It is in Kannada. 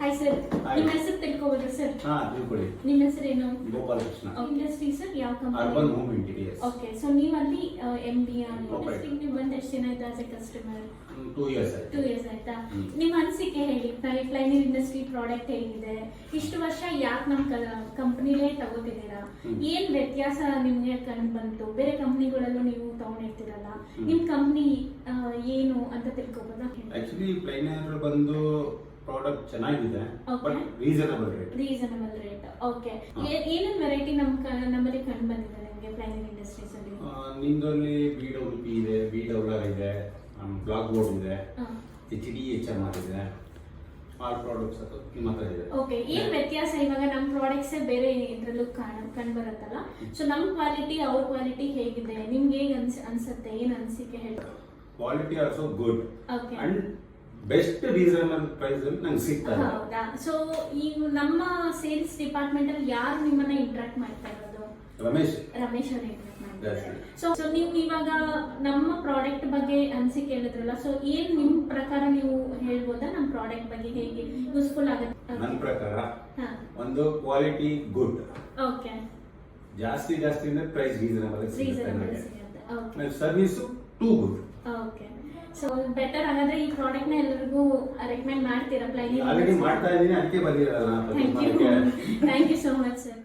ಹಾಯ್ ಸರ್, ನಿಮ್ಮ ಹೆಸರು ತಿಳ್ಕೋಬೋದಾ ಸರ್? ತಿಳ್ಕೊಳ್ಳಿ. ನಿಮ್ಮ ಹೆಸರೇನು? ಗೋಪಾಲಕೃಷ್ಣ. ಇಂಡಸ್ಟ್ರಿ ಸರ್, ಯಾವ company? Urban home interiors. Okay, so ನೀವು ಅಲ್ಲಿ MD ಇಂಡಸ್ಟ್ರಿಗೆ ನೀವು ಬಂದು ಎಷ್ಟು ದಿನ ಆಯ್ತು ಆಸ್ ಎ ಕಸ್ಟಮರ್? 2 years ಆಯ್ತು. 2 years ಆಯ್ತಾ? ನಿಮ್ಮ ಅನಿಸಿಕೆ ಹೇಳಿ, ಪ್ಲೈನರ್ ಇಂಡಸ್ಟ್ರಿ ಪ್ರಾಡಕ್ಟ್ ಹೇಗಿದೆ, ಇಷ್ಟು ವರ್ಷ ಯಾಕೆ ನಮ್ಮ ಕಂಪನಿಲೇ ತಗೋತಿದ್ದೀರಾ, ಏನ್ ವ್ಯತ್ಯಾಸ ನಿಮ್ಗೆ ಕಂಡು ಬಂತು? ಬೇರೆ ಕಂಪನಿಗಳಲ್ಲೂ ನೀವು ತಗೊಂಡಿರ್ತೀರಲ್ಲ, ನಿಮ್ ಕಂಪನಿ ಏನು ಅಂತ ತಿಳ್ಕೊಬೋದಾ? ಆಕ್ಚುಲಿ ಪ್ಲೈನರ್ ಬಂದು ಪ್ರಾಡಕ್ಟ್ ಚೆನ್ನಾಗಿದೆ, but reasonable rate. Reasonable rate. Okay, ಏನೇನ್ ವೆರೈಟಿ ನಮ್ಮಲ್ಲಿ ಕಂಡು ಬಂದಿದೆ ನಿಮಗೆ ಪ್ಲೈನರ್ ಇಂಡಸ್ಟ್ರೀಸ್ ಅಲ್ಲಿ? ನಿಮ್ದಲ್ಲಿ BWP ಇದೆ, BWR ಇದೆ, ಬ್ಲಾಕ್ ಬೋರ್ಡ್ ಇದೆ, HDHMR ಇದೆ, ಆಲ್ ಪ್ರಾಡಕ್ಟ್ಸ್ ನಿಮ್ಮ ಹತ್ರ ಇದೆ. ಓಕೆ, ಏನ್ ವ್ಯತ್ಯಾಸ ಇವಾಗ ನಮ್ಮ ಪ್ರಾಡಕ್ಟ್ಸ್ ಬೇರೆ ಇದ್ರಲ್ಲೂ ಕಂಡು ಬರುತ್ತಲ್ಲ, ಸೊ ನಮ್ಮ ಕ್ವಾಲಿಟಿ ಅವ್ರ ಕ್ವಾಲಿಟಿ ಹೇಗಿದೆ, ನಿಮ್ಗೆ ಹೇಗೆ ಅನ್ಸುತ್ತೆ, ಏನ್ ಅನ್ಸಿಕೆ ಹೇಳಿ? Quality also good okay, and best reasonable price ಅಲ್ಲಿ ನಂಗೆ ಸಿಗ್ತದೆ. ಹೌದಾ? ಸೊ ಈ ನಮ್ಮ ಸೇಲ್ಸ್ ಡಿಪಾರ್ಟ್ಮೆಂಟ್ ಅಲ್ಲಿ ಯಾರು ನಿಮ್ಮನ್ನ ಇಂಟ್ರಾಕ್ಟ್ ಮಾಡ್ತಾ ಇರೋದು? ರಮೇಶ್ ಅವರು ಇಂಟ್ರಾಕ್ಟ್ ಮಾಡ್ತಾರೆ. ಸೊ ನೀವು ಇವಾಗ ನಮ್ಮ ಪ್ರಾಡಕ್ಟ್ ಬಗ್ಗೆ ಅನ್ಸಿಕೆ ಹೇಳಿದ್ರಲ್ಲ, ಸೊ ಏನ್ ನಿಮ್ ಪ್ರಕಾರ ನೀವು ಹೇಳ್ಬೋದಾ ನಮ್ಮ ಪ್ರಾಡಕ್ಟ್ ಬಗ್ಗೆ ಹೇಗೆ ಯೂಸ್ಫುಲ್ ಆಗುತ್ತೆ? ನನ್ನ ಪ್ರಕಾರ ಒಂದು ಕ್ವಾಲಿಟಿ ಗುಡ್, ಓಕೆ, ಜಾಸ್ತಿ ಅಂದ್ರೆ ಪ್ರೈಸ್ ರೀಸನಬಲ್ ಸಿಗುತ್ತೆ, service too good. Okay, so better ಹಾಗಾದ್ರೆ ಈ ಪ್ರಾಡಕ್ಟ್ ನ ಎಲ್ಲರಿಗೂ ರೆಕಮೆಂಡ್ ಮಾಡ್ತೀರಾ? ಪ್ಲೈನಿಂಗ್ ಆಲ್ರೆಡಿ ಮಾಡ್ತಾ ಇದ್ದೀನಿ, ಅದಕ್ಕೆ ಬಂದಿರೋದು. Thank you so much sir.